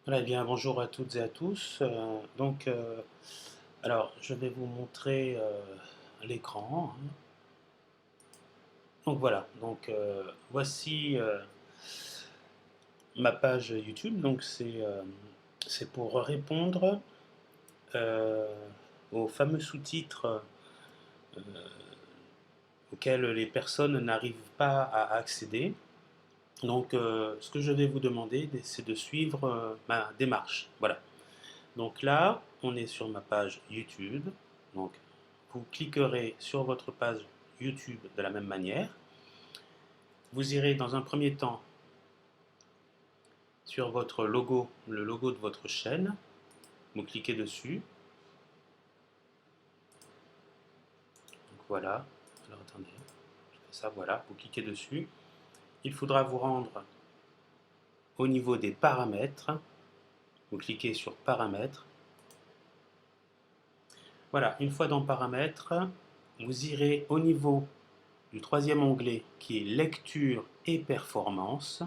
Voilà, eh bien, bonjour à toutes et à tous. Alors, je vais vous montrer l'écran, hein. Donc voilà, voici ma page YouTube. C'est pour répondre euh, aux fameux sous-titres euh, auxquels les personnes n'arrivent pas à accéder. Ce que je vais vous demander, c'est de suivre ma démarche. Voilà. Donc là, on est sur ma page YouTube. Donc, vous cliquerez sur votre page YouTube de la même manière. Vous irez dans un premier temps sur votre logo, le logo de votre chaîne. Vous cliquez dessus. Donc voilà. Alors attendez, je fais ça, voilà. Vous cliquez dessus. Il faudra vous rendre au niveau des paramètres. Vous cliquez sur paramètres. Voilà, une fois dans paramètres, vous irez au niveau du troisième onglet qui est lecture et performance.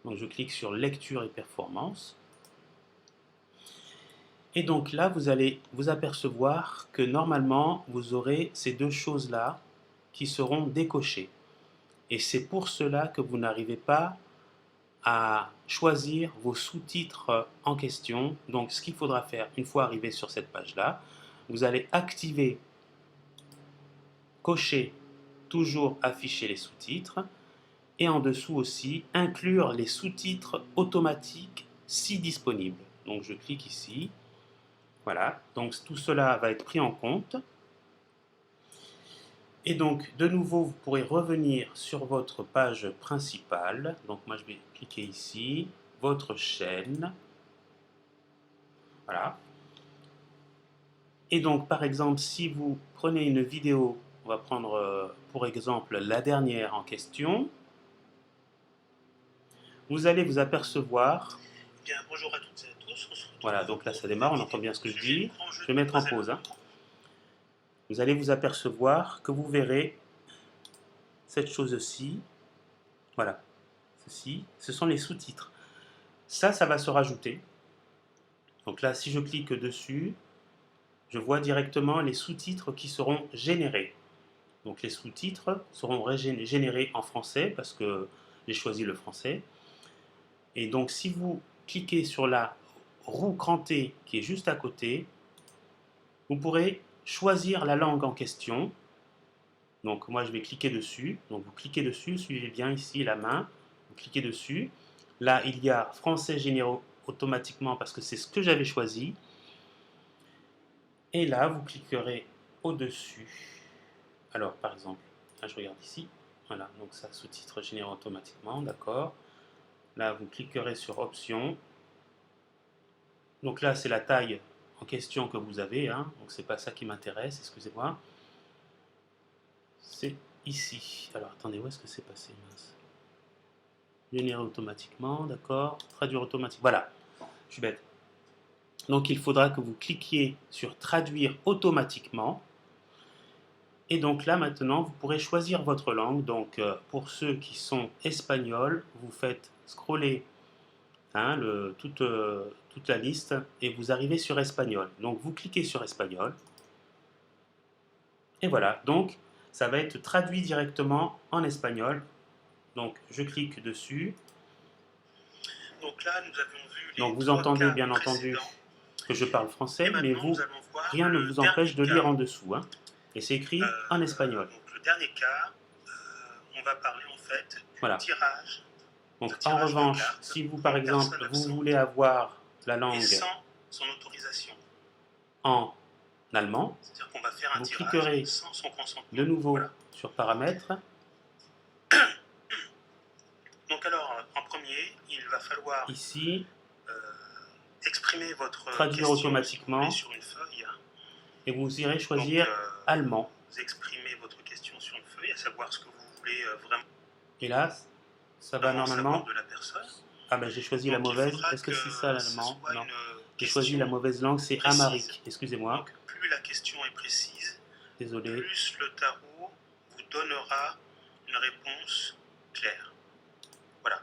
Donc je clique sur lecture et performance. Et donc là, vous allez vous apercevoir que normalement, vous aurez ces deux choses-là qui seront décochées. Et c'est pour cela que vous n'arrivez pas à choisir vos sous-titres en question. Donc ce qu'il faudra faire une fois arrivé sur cette page-là, vous allez activer, cocher, toujours afficher les sous-titres, et en dessous aussi, inclure les sous-titres automatiques si disponibles. Donc je clique ici. Voilà, donc tout cela va être pris en compte. Et donc, de nouveau, vous pourrez revenir sur votre page principale. Donc, moi, je vais cliquer ici, votre chaîne. Voilà. Et donc, par exemple, si vous prenez une vidéo, on va prendre pour exemple la dernière en question, vous allez vous apercevoir. Bien, bonjour à toutes et à tous. On se retrouve Voilà, donc là, pour ça une démarre, on nouvelle entend vidéo bien ce au que je sujet du dis. grand jeu Je de vais mettre en Mademoiselle pause, hein. Lemon. Vous allez vous apercevoir que vous verrez cette chose-ci. Voilà, ceci, ce sont les sous-titres. Ça va se rajouter. Donc là, si je clique dessus, je vois directement les sous-titres qui seront générés. Donc les sous-titres seront générés en français parce que j'ai choisi le français. Et donc si vous cliquez sur la roue crantée qui est juste à côté, vous pourrez choisir la langue en question. Donc moi je vais cliquer dessus. Donc vous cliquez dessus, suivez bien ici la main. Vous cliquez dessus. Là il y a français généré automatiquement parce que c'est ce que j'avais choisi. Et là vous cliquerez au-dessus. Alors par exemple, là je regarde ici. Voilà, donc ça sous-titre généré automatiquement, d'accord. Là vous cliquerez sur options. Donc là c'est la taille en question que vous avez, hein. Donc c'est pas ça qui m'intéresse, excusez-moi. C'est ici. Alors attendez, où est-ce que c'est passé, mince. Générer automatiquement, d'accord. Traduire automatique. Voilà, je suis bête. Donc il faudra que vous cliquiez sur traduire automatiquement. Et donc là maintenant, vous pourrez choisir votre langue. Donc pour ceux qui sont espagnols, vous faites scroller, hein, toute la liste et vous arrivez sur espagnol. Donc vous cliquez sur espagnol. Et voilà, donc ça va être traduit directement en espagnol. Donc je clique dessus. Donc là, nous avions vu les Donc vous trois entendez cas bien entendu précédents. que je parle Et français, mais maintenant, nous vous, allons voir rien ne le vous empêche dernier de lire cas. en dessous, hein. Et c'est écrit en espagnol. Donc le dernier cas, on va parler en fait Voilà. du Donc en tirage de revanche, cartes si vous pour par une exemple personne vous absente voulez avoir la et langue sans son autorisation. en allemand, C'est-à-dire qu'on va faire un vous tirage cliquerez sans son de consentement. nouveau Voilà. sur paramètres. Donc alors, en premier, il va falloir Ici, euh, exprimer votre traduire question, si vous voulez, automatiquement sur une feuille. et vous irez Donc, choisir allemand. vous exprimez votre question sur une feuille, à savoir ce que vous voulez Et là, ça va vraiment savoir normalement. de la personne. Ah ben j'ai choisi la Donc, il mauvaise. faudra Est-ce que que c'est ça ce l'allemand? soit Non. une J'ai choisi question la mauvaise langue, c'est précise. amharique. Excusez-moi. Donc, plus la question est précise, Désolé. plus le tarot vous donnera une réponse claire. Voilà.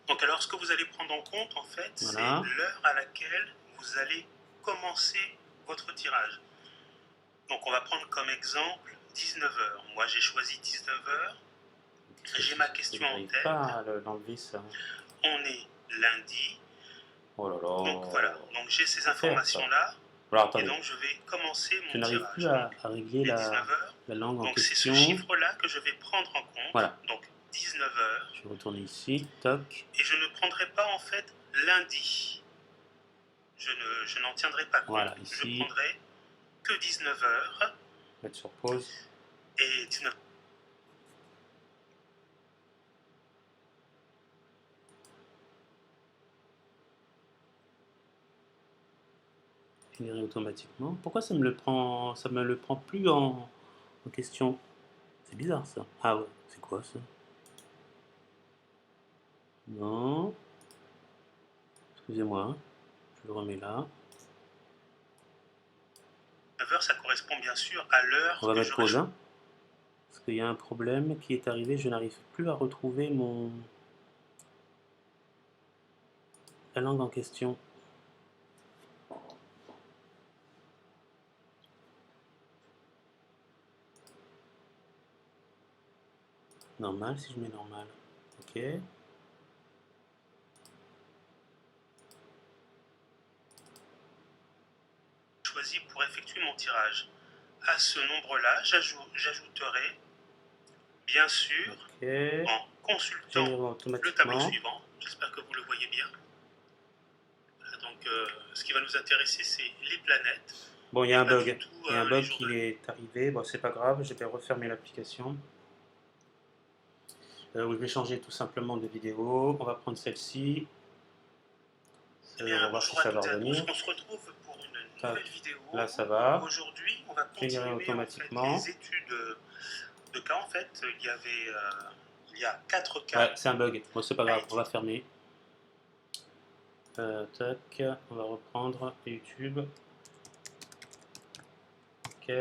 Donc, alors, ce que vous allez prendre en compte, en fait, Voilà. c'est l'heure à laquelle vous allez commencer votre tirage. Donc, on va prendre comme exemple 19 heures. Moi, j'ai choisi 19 heures. J'ai ma question en tête. Pas à l'enlever ça. On est lundi. Oh là là. Donc, voilà. Donc, j'ai ces Faut faire, informations-là. Alors, Et attendez. donc, je vais commencer Je mon n'arrive tirage. plus à régler Les la 19 heures. langue en Donc, c'est ce question. chiffre-là que je vais prendre en compte. Voilà. Donc, 19 heures. Je vais retourner ici. Toc. Et je ne prendrai pas, en fait, lundi. Je n'en tiendrai pas compte. Voilà, ici. Je prendrai que 19 heures. Mettre sur pause. Et 19 Générer automatiquement. Pourquoi ça me le prend plus en question? C'est bizarre ça. Ah ouais, c'est quoi ça? Non. Excusez-moi. Je le remets là. 9 heures, ça correspond bien sûr à l'heure. On va mettre pause, hein. Parce qu'il y a un problème qui est arrivé. Je n'arrive plus à retrouver la langue en question. Normal, si je mets normal. Ok. Choisi pour effectuer mon tirage. À ce nombre-là, j'ajouterai, bien sûr, Ok. en consultant le tableau suivant. J'espère que vous le voyez bien. Voilà, donc, ce qui va nous intéresser, c'est les planètes. Bon, il y a un bug. Il y a un bug les qui est arrivé. Bon, c'est pas grave. Je vais refermer l'application. Je vais changer tout simplement de vidéo. On va prendre celle-ci. Eh bien, on va voir si ça va revenir. On se retrouve pour une nouvelle vidéo. Là, ça va. Aujourd'hui, on va continuer automatiquement. en fait, les études de cas. En fait, il y a 4 cas. Ouais, c'est un bug. Bon, c'est pas grave. On va fermer. Tac. On va reprendre YouTube. Ok.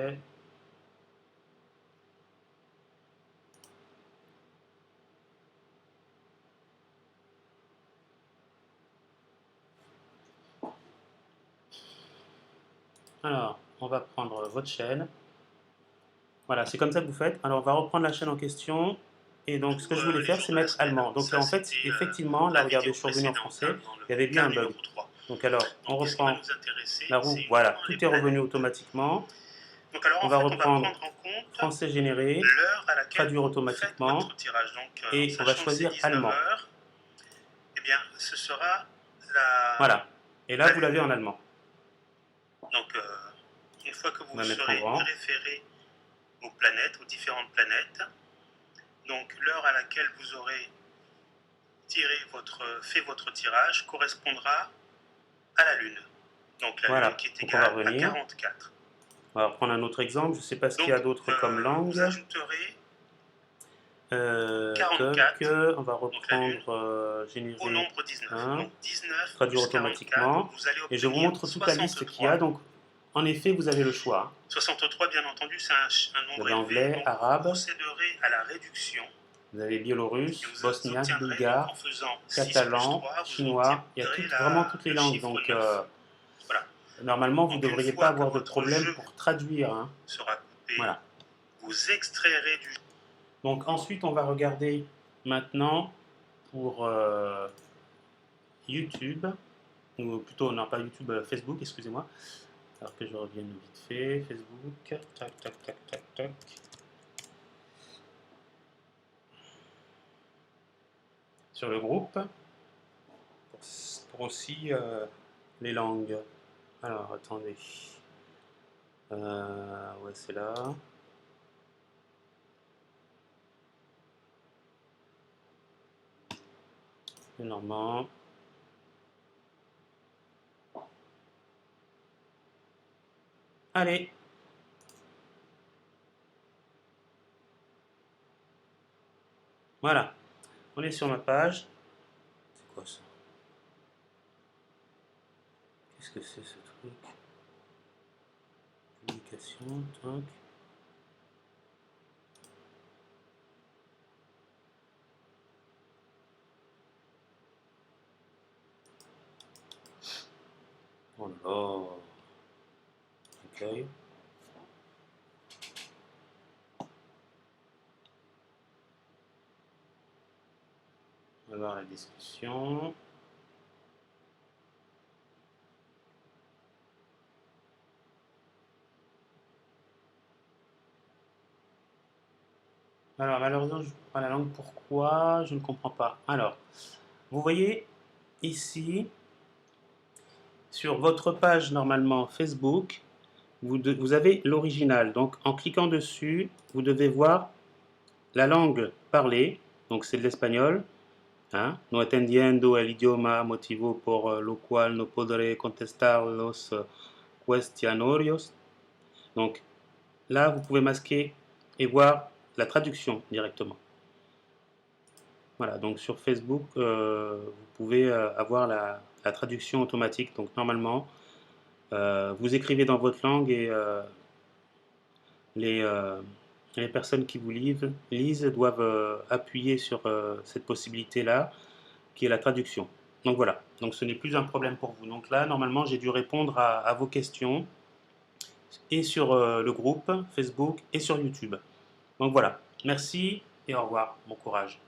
Alors, on va prendre votre chaîne. Voilà, c'est comme ça que vous faites. Alors, on va reprendre la chaîne en question. Et donc, ce que je voulais faire, c'est mettre allemand. Donc, en fait, effectivement, là, regardez, je suis revenu en français. Il y avait bien un bug. Donc, alors, on reprend la roue. Voilà, tout est revenu automatiquement. Donc, alors, on va reprendre français généré, traduire automatiquement. Et on va choisir allemand. Eh bien, ce sera la... Voilà. Et là, vous l'avez en allemand. Donc, une fois que vous serez référé aux planètes, aux différentes planètes, donc l'heure à laquelle vous aurez fait votre tirage correspondra à la Lune. Donc la Lune qui est égale à 44. On va prendre un autre exemple. Je ne sais pas ce qu'il y a d'autre comme langue. Vous ajouterez 44. On va reprendre générer au nombre 19. Donc 19 traduire automatiquement. 44, et je vous montre toute la liste qu'il y a. Donc, en effet, vous avez le choix. 63, bien entendu, c'est un nombre élevé. Anglais, donc arabe. Vous procéderez à la réduction. Vous avez biélorusse, bosniaque, bulgare, catalan, chinois. Il y a vraiment toutes les langues. Donc, voilà. Normalement, vous ne devriez pas avoir de problème pour traduire. Hein. Sera coupé. Voilà. Vous extrairez du... Donc ensuite, on va regarder maintenant pour YouTube, ou plutôt, non pas YouTube, Facebook, excusez-moi. Alors que je revienne vite fait, Facebook, tac, tac, tac, tac, tac. Sur le groupe, pour aussi les langues. Alors, attendez. Ouais, c'est là. Le normand. Allez. Voilà. On est sur ma page. C'est quoi ça? Qu'est-ce que c'est ce truc? Publication, tac. Oh là là. Accueil. On va voir la discussion. Alors, malheureusement, je ne comprends pas la langue. Pourquoi? Je ne comprends pas. Alors, vous voyez ici, sur votre page normalement Facebook, vous avez l'original. Donc, en cliquant dessus, vous devez voir la langue parlée. Donc, c'est de l'espagnol. Hein? No atendiendo el idioma motivo por lo cual no podré contestar los cuestionarios. Donc, là, vous pouvez masquer et voir la traduction directement. Voilà, donc sur Facebook, vous pouvez avoir la traduction automatique. Donc normalement, vous écrivez dans votre langue et les, euh, les personnes qui vous lisent doivent appuyer sur cette possibilité-là, qui est la traduction. Donc voilà, donc ce n'est plus un problème pour vous. Donc là, normalement, j'ai dû répondre à vos questions et sur le groupe Facebook et sur YouTube. Donc voilà, merci et au revoir, bon courage.